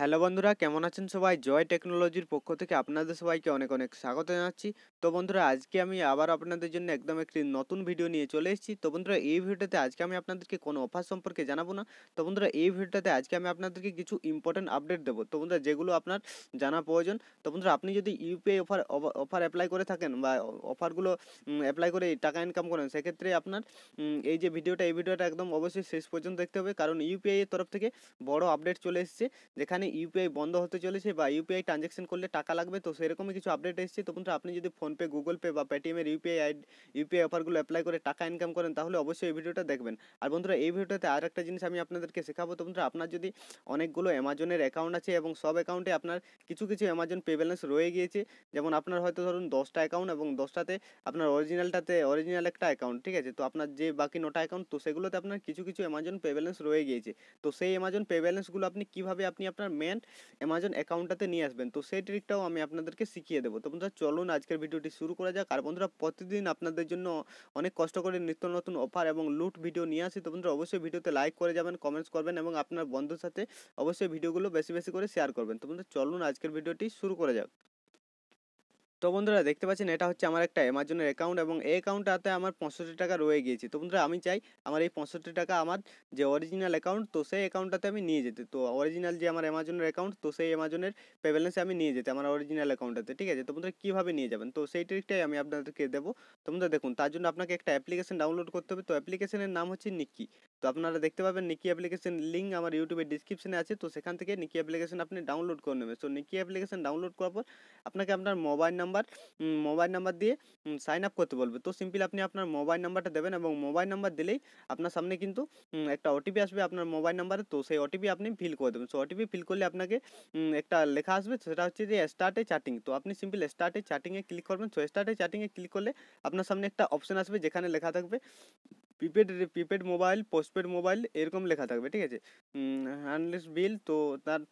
Hello বন্ধুরা, কেমন আছেন সবাই? জয় টেকনোলজির পক্ষ থেকে আপনাদের সবাইকে অনেক অনেক স্বাগত জানাচ্ছি। তো বন্ধুরা, আজকে আমি আবার আপনাদের জন্য একদম একটি নতুন ভিডিও নিয়ে চলে এসেছি। তো বন্ধুরা, এই ভিডিওটাতে আজকে আমি আপনাদেরকে কোনো অফার সম্পর্কে জানাবো না। তো বন্ধুরা, এই ভিডিওটাতে আজকে আমি আপনাদেরকে কিছু ইম্পর্টেন্ট আপডেট দেবো। তো বন্ধুরা, যেগুলো আপনার জানা প্রয়োজন। তো বন্ধুরা, আপনি যদি ইউপিআই অফার অ্যাপ্লাই করে থাকেন বা অফারগুলো অ্যাপ্লাই করে টাকা ইনকাম করেন, সেক্ষেত্রে আপনার এই যে ভিডিওটা, এই ভিডিওটা একদম অবশ্যই শেষ পর্যন্ত দেখতে হবে, কারণ ইউপিআই এর তরফ থেকে বড় আপডেট চলে এসেছে, যেখানে ইউপিআই বন্ধ হতে চলেছে বা ইউপিআই ট্রানজ্যাকশন করলে টাকা লাগবে। তো সেরকমই কিছু আপডেট এসেছে। তো বন্ধুরা, আপনি যদি ফোনপে, গুগল পে বা পেটিএমের ইউপিআই অফারগুলো অ্যাপ্লাই করে টাকা ইনকাম করেন, তাহলে অবশ্যই এই ভিডিওটা দেখবেন। আর বন্ধুরা, এই ভিডিওটাতে আর একটা জিনিস আমি আপনাদেরকে শেখাবো। তো বন্ধুরা, আপনার যদি অনেকগুলো অ্যামাজনের অ্যাকাউন্ট আছে এবং সব অ্যাকাউন্টে আপনার কিছু কিছু অ্যামাজন পে ব্যালেন্স রয়ে গিয়েছে, যেমন আপনার হয়তো ধরুন 10টা অ্যাকাউন্ট এবং 10টাতে আপনার অরিজিনাল একটা অ্যাকাউন্ট, ঠিক আছে? তো আপনার যে বাকি 9টা অ্যাকাউন্ট, তো সেগুলোতে আপনার কিছু কিছু অ্যামাজন পে ব্যালেন্স রয়ে গিয়েছে। তো সেই অ্যামাজন পে ব্যালেন্সগুলো আপনি কীভাবে আপনার মেন অ্যামাজন অ্যাকাউন্টটাতে নিয়ে আসবেন, তো সেই ট্রিকটাও আমি আপনাদেরকে শিখিয়ে দেবো। তো বন্ধুরা, চলুন আজকের ভিডিওটি শুরু করা যাক। আর বন্ধুরা, প্রতিদিন আপনাদের জন্য অনেক কষ্ট করে নিত্য নতুন অফার এবং লুট ভিডিও নিয়ে আসি। তো বন্ধুরা, অবশ্যই ভিডিওতে লাইক করে যাবেন, কমেন্টস করবেন এবং আপনার বন্ধুর সাথে অবশ্যই ভিডিওগুলো বেশি বেশি করে শেয়ার করবেন। তো বন্ধুরা, চলুন আজকের ভিডিওটি শুরু করা যাক। তো বন্ধুরা, দেখতে পাচ্ছেন এটা হচ্ছে আমার একটা অ্যামাজনের অ্যাকাউন্ট এবং এই অ্যাকাউন্টটাতে আমার 65 টাকা রয়ে গিয়েছে। তো বন্ধুরা, আমি চাই আমার এই 65 টাকা আমার যে অরিজিনাল অ্যাকাউন্ট, তো সেই অ্যাকাউন্টটাতে আমি নিয়ে যেতে। তো অরিজিনাল যে আমার অ্যামাজনের অ্যাকাউন্ট, তো সেই অ্যামাজনের পে ব্যালেন্সে আমি নিয়ে যেতে আমার অরিজিনাল অ্যাকাউন্টটাতে, ঠিক আছে? তো বন্ধুরা, কীভাবে নিয়ে যাবেন, তো সেই ট্রিকটাই আমি আপনাদেরকে দেবো। তো বন্ধুরা, দেখুন, তার জন্য আপনাকে একটা অ্যাপ্লিকেশন ডাউনলোড করতে হবে। তো অ্যাপ্লিকেশনের নাম হচ্ছে নিকি। তো আপনারা দেখতে পাবেন নিকি অ্যাপ্লিকেশন লিঙ্ক আমার ইউটিউবের ডিসক্রিপশনে আছে। তো সেখান থেকে নিকি অ্যাপ্লিকেশন আপনি ডাউনলোড করে নেবেন। তো নিকি অ্যাপ্লিকেশন ডাউনলোড করার পর আপনাকে আপনার মোবাইল নাম্বার দিয়ে সাইন আপ করতে বলবে। তো সিম্পলি আপনি আপনার মোবাইল নাম্বারটা দেবেন এবং মোবাইল নাম্বার দিলেই আপনার সামনে কিন্তু একটা ওটিপি আসবে আপনার মোবাইল নাম্বারে। তো সেই ওটিপি আপনি ফিল করে দেবেন। সো ওটিপি ফিল করলে আপনাকে একটা লেখা আসবে, সেটা হচ্ছে যে স্টার্ট এ চ্যাটিং। তো আপনি সিম্পল স্টার্ট এ চ্যাটিংয়ে ক্লিক করবেন। সো স্টার্ট এ চ্যাটিংয়ে ক্লিক করলে আপনার সামনে একটা অপশন আসবে, যেখানে লেখা থাকবে প্রিপেড মোবাইল, পোস্টপেড মোবাইল, এরকম লেখা থাকবে, ঠিক আছে? হ্যান্ডলেস বিল। তো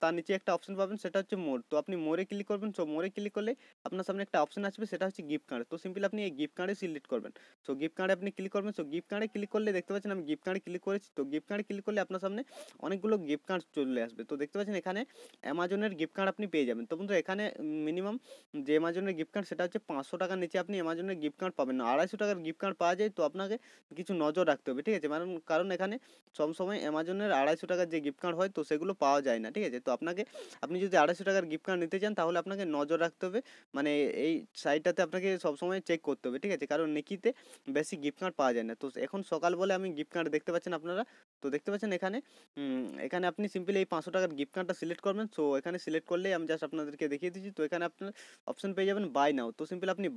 তার নিচে একটা অপশন পাবেন, সেটা হচ্ছে মোর। তো আপনি মোরে ক্লিক করবেন। সো মোরে ক্লিক করলে আপনার সামনে একটা অপশন আসবে, সেটা হচ্ছে গিফট কার্ড। তো সিম্পলি আপনি এই গিফট কার্ডে সিলেক্ট করবেন। সো গিফট কার্ডে আপনি ক্লিক করবেন। সো গিফট কার্ডে ক্লিক করলে দেখতে পাচ্ছেন আমি গিফট কার্ডে ক্লিক করেছি। তো গিফট কার্ডে ক্লিক করলে আপনার সামনে অনেকগুলো গিফট কার্ড চলে আসবে। তো দেখতে পাচ্ছেন এখানে অ্যামাজনের গিফট কার্ড আপনি পেয়ে যাবেন। তো বন্ধু, এখানে মিনিমাম যে অ্যামাজনের গিফট কার্ড, সেটা হচ্ছে 500 টাকার নিচে আপনি অ্যামাজনের গিফট কার্ড পাবেন না। 250 টাকার গিফট কার্ড পাওয়া যায়। তো আপনাকে কিছু নজর রাখতে হবে, ঠিক আছে? কারণ এখানে সবসময় অ্যামাজনের 250 টাকার যে গিফট কার্ড হয়, তো সেগুলো পাওয়া যায় না, ঠিক আছে? তো আপনি যদি 250 টাকার গিফট কার্ড নিতে চান, তাহলে আপনাকে নজর রাখতে হবে, মানে এই সাইটটাতে আপনাকে সবসময় চেক করতে হবে, ঠিক আছে? কারণ নিকিতে বেশি গিফট কার্ড পাওয়া যায় না। তো এখন সকাল বলে আমি গিফট কার্ড দেখতে পাচ্ছেন আপনারা। তো দেখতে পাচ্ছেন এখানে আপনি সিম্পলি এই 500 টাকার গিফট কার্ডটা সিলেক্ট করবেন। সো এখানে সিলেক্ট করলেই আমি জাস্ট আপনাদেরকে দেখিয়ে দিচ্ছি। তো এখানে আপনার অপশন পেয়ে যাবেন বাই নাও। তো সিম্পলি আপনি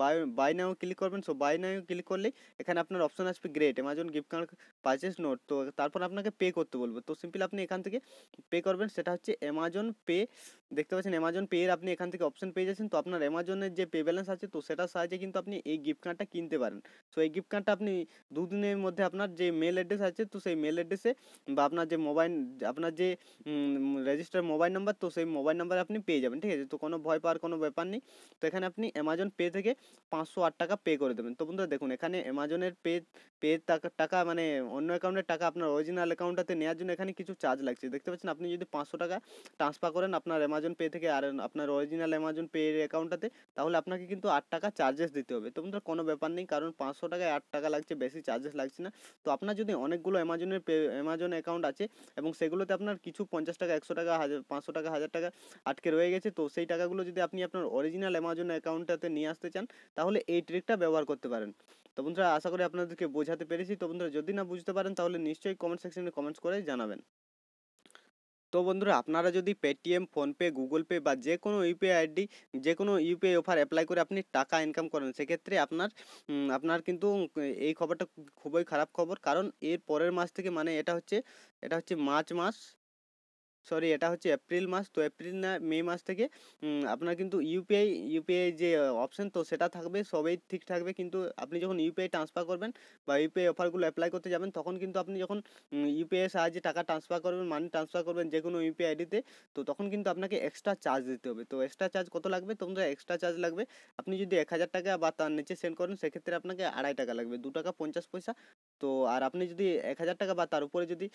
বাই নাও ক্লিক করবেন। সো বাই নাও ক্লিক করলেই এখানে আপনার অপশন আসবে great Amazon gift card purchase note. তো তারপর আপনাকে পে করতে বলবো। তো সিম্পলি আপনি এখান থেকে পে করবেন, সেটা হচ্ছে অ্যামাজন পে। দেখতে পাচ্ছেন অ্যামাজন পে এর আপনি এখান থেকে অপশন পেয়ে যাচ্ছেন। তো আপনার অ্যামাজনের যে পে ব্যালেন্স আছে, তো সেটার সাহায্যে কিন্তু আপনি এই গিফট কার্ডটা কিনতে পারেন। সো এই গিফট কার্ডটা আপনি 2 দিনের মধ্যে আপনার যে মেল অ্যাড্রেস আছে, তো সেই মেল অ্যাড্রেসে বা আপনার যে রেজিস্টার মোবাইল নাম্বার, তো সেই মোবাইল নাম্বারে আপনি পেয়ে যাবেন, ঠিক আছে? তো কোনো ভয় পাওয়ার কোনো ব্যাপার নেই। তো এখানে আপনি অ্যামাজন পে থেকে 508 টাকা পে করে দেবেন। তো বন্ধুরা, দেখুন, এখানে অ্যামাজনের টাকা মানে অন্য অ্যাকাউন্টের টাকা আপনার অরিজিনাল অ্যাকাউন্টটাতে নেওয়ার জন্য এখানে কিছু চার্জ লাগছে। দেখতে পাচ্ছেন, আপনি যদি 500 টাকা ট্রান্সফার করেন আপনার অ্যামাজন পে থেকে আর আপনার অরিজিনাল অ্যামাজন পে অ্যাকাউন্টটাতে, তাহলে আপনাকে কিন্তু 8 টাকা চার্জেস দিতে হবে। তো বন্ধুরা, কোনো ব্যাপার নেই, কারণ 500 টাকায় 8 টাকা লাগছে, বেশি চার্জেস লাগছে না। তো আপনার যদি অনেকগুলো অ্যামাজন অ্যাকাউন্ট আছে এবং সেগুলোতে আপনার কিছু 50 টাকা, 100 টাকা, 500 টাকা, 1000 টাকা আটকে রয়ে গেছে, তো সেই টাকাগুলো যদি আপনি আপনার অরিজিনাল অ্যামাজন অ্যাকাউন্টটাতে নিয়ে আসতে চান, তাহলে এই ট্রিকটা ব্যবহার করতে পারেন। তো বন্ধুরা, আশা করি আপনাদেরকে বোঝাতে পেরেছি। তো বন্ধুরা, যদি না বুঝতে পারেন, তাহলে নিশ্চয়ই কমেন্ট সেকশনে কমেন্টস করে জানাবেন। তো বন্ধুরা, আপনারা যদি পেটিএম, ফোনপে, গুগল পে বা যে কোনো ইউপিআই অফার অ্যাপ্লাই করে আপনি টাকা ইনকাম করেন, সেক্ষেত্রে আপনার কিন্তু এই খবরটা খুবই খারাপ খবর। কারণ এর পরের মাস থেকে, মানে এটা হচ্ছে মার্চ মাস, সরি, এটা হচ্ছে এপ্রিল মাস। তো এপ্রিল না মে মাস থেকে আপনার কিন্তু ইউপিআই যে অপশন, তো সেটা থাকবে, সবই ঠিক থাকবে। কিন্তু আপনি যখন ইউপিআই ট্রান্সফার করবেন বা ইউপিআই অফারগুলো অ্যাপ্লাই করতে যাবেন, তখন কিন্তু আপনি যখন ইউপিআই এর সাহায্যে টাকা ট্রান্সফার করবেন, মানি ট্রান্সফার করবেন যে কোনো ইউপিআই আইডিতে, তো তখন কিন্তু আপনাকে এক্সট্রা চার্জ দিতে হবে। তো এক্সট্রা চার্জ কত লাগবে? তোমরা এক্সট্রা চার্জ লাগবে, আপনি যদি 1000 টাকা বা তার নিচে সেন্ড করেন, সেক্ষেত্রে আপনাকে 2.5 টাকা লাগবে, 2 টাকা 50 পয়সা। তো আর আপনি যদি 1000 টাকা বা তার উপরে যদি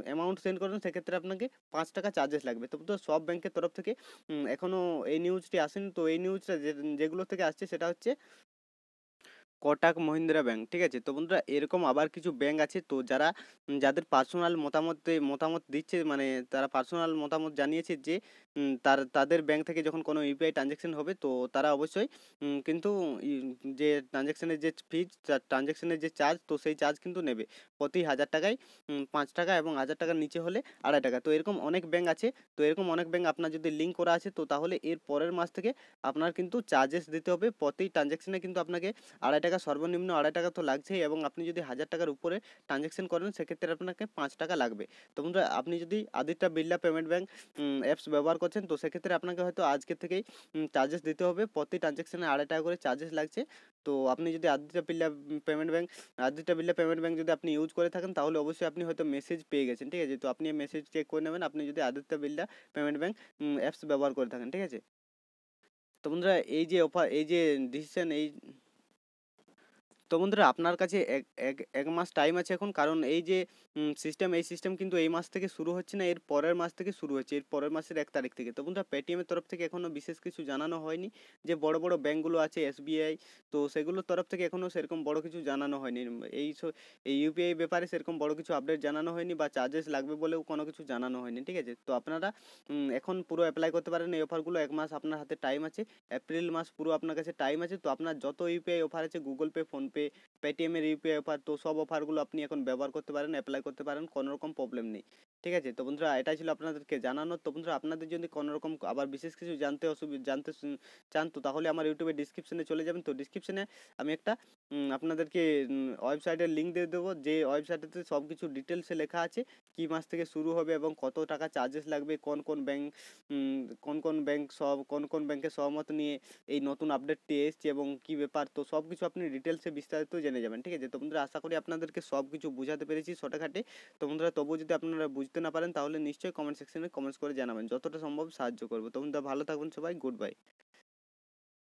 অ্যামাউন্ট সেন্ড করেন, সেক্ষেত্রে আপনাকে ৳5 চার্জেস লাগবে। তো বন্ধুরা সব ব্যাংকের তরফ থেকে এখনও এই নিউজটি আসেনি। তো এই নিউজটা যেগুলো থেকে আসছে সেটা হচ্ছে কোটাক মহিন্দ্রা ব্যাংক, ঠিক আছে? তো বন্ধুরা এরকম আবার কিছু ব্যাংক আছে তো যারা যাদের পার্সোনাল মতামত দিচ্ছে, মানে তারা পার্সোনাল মতামত জানিয়েছে যে তাদের ব্যাংক থেকে যখন কোনো ইউপিআই ট্রানজ্যাকশন হবে তো তারা অবশ্যই কিন্তু ই যে ট্রানজ্যাকশনের যে ফিজ, ট্রানজ্যাকশনের যে চার্জ, তো সেই চার্জ কিন্তু নেবে। প্রতি 1000 টাকায় ৳5 এবং 1000 টাকার নিচে হলে ৳2.5। তো এরকম অনেক ব্যাংক আছে। তো এরকম অনেক ব্যাংক আপনার যদি লিঙ্ক করা আছে তো তাহলে এর পরের মাস থেকে আপনার কিন্তু চার্জেস দিতে হবে। প্রতি ট্রানজ্যাকশনে কিন্তু আপনাকে ৳2.5, সর্বনিম্ন ৳2.5 তো লাগছেই, এবং আপনি যদি 1000 টাকার উপরে ট্রানজ্যাকশন করেন সেক্ষেত্রে আপনাকে ৳5 লাগবে। তো বন্ধুরা আপনি যদি Aditya Birla payment bank apps ব্যবহার করছেন তো সেক্ষেত্রে আপনাকে হয়তো আজকে থেকেই চার্জেস দিতে হবে। প্রতি ট্রানজ্যাকশনে ৳2.5 করে চার্জেস লাগছে। তো আপনি যদি আদিত্য বিড়লা পেমেন্ট ব্যাংক যদি আপনি ইউজ করে থাকেন তাহলে অবশ্যই আপনি হয়তো মেসেজ পেয়ে গেছেন, ঠিক আছে? তো আপনি এই মেসেজ চেক করে নেবেন আপনি যদি Aditya Birla payment bank apps ব্যবহার করে থাকেন, ঠিক আছে? তো বন্ধুরা এই যে ডিসিশন এই তো বন্ধুরা আপনার কাছে এক মাস টাইম আছে এখন, কারণ এই যে এই সিস্টেম কিন্তু এই মাস থেকে শুরু হচ্ছে না, এর পরের মাস থেকে শুরু হচ্ছে, এর পরের মাসের 1 তারিখ থেকে। তো বন্ধুরা পেটিএমের তরফ থেকে এখনও বিশেষ কিছু জানানো হয়নি। যে বড় বড় ব্যাঙ্কগুলো আছে এসবিআই, তো সেগুলোর তরফ থেকে এখনও সেরকম বড় কিছু জানানো হয়নি। এই ইউপিআই ব্যাপারে সেরকম বড় কিছু আপডেট জানানো হয়নি, বা চার্জেস লাগবে বলেও কোনো কিছু জানানো হয়নি, ঠিক আছে? তো আপনারা এখন পুরো অ্যাপ্লাই করতে পারেন এই অফারগুলো। 1 মাস আপনার হাতে টাইম আছে, এপ্রিল মাস পুরো আপনার কাছে টাইম আছে। তো আপনার যত ইউপিআই অফার আছে, গুগল পে, ফোনপে, পেটিএমের ইউপিআই অফার, তো সব অফারগুলো আপনি এখন ব্যবহার করতে পারেন, অ্যাপ্লাই করতে পারেন, কোনো রকম প্রবলেম নেই, ঠিক আছে? তো বন্ধুরা এটাই ছিল আপনাদেরকে জানানোর। তো বন্ধুরা আপনাদের যদি কোনো রকম আবার বিশেষ কিছু চান তো তাহলে আমার ইউটিউবে ডিসক্রিপশনে চলে যাবেন। তো ডিসক্রিপশনে আমি একটা আপনাদেরকে ওয়েবসাইটের লিঙ্ক দিয়ে দেবো, যে ওয়েবসাইটেতে সব কিছু ডিটেলসে লেখা আছে কী মাস থেকে শুরু হবে এবং কত টাকা চার্জেস লাগবে, কোন কোন ব্যাংকের সহমত নিয়ে এই নতুন আপডেটটি এসছে এবং কী ব্যাপার, তো সব কিছু আপনি ডিটেলসে বিস্তারিত জেনে যাবেন, ঠিক আছে? তো বন্ধুরা আশা করি আপনাদেরকে সব কিছু বুঝাতে পেরেছি শর্টকাটে। তো বন্ধুরা তবুও যদি আপনারা বুঝতে না পারেন তাহলে নিশ্চয়ই কমেন্ট সেকশনে কমেন্টস করে জানাবেন, যতটা সম্ভব সাহায্য করবো। তো বন্ধুরা ভালো থাকবেন সবাই, গুড বাই।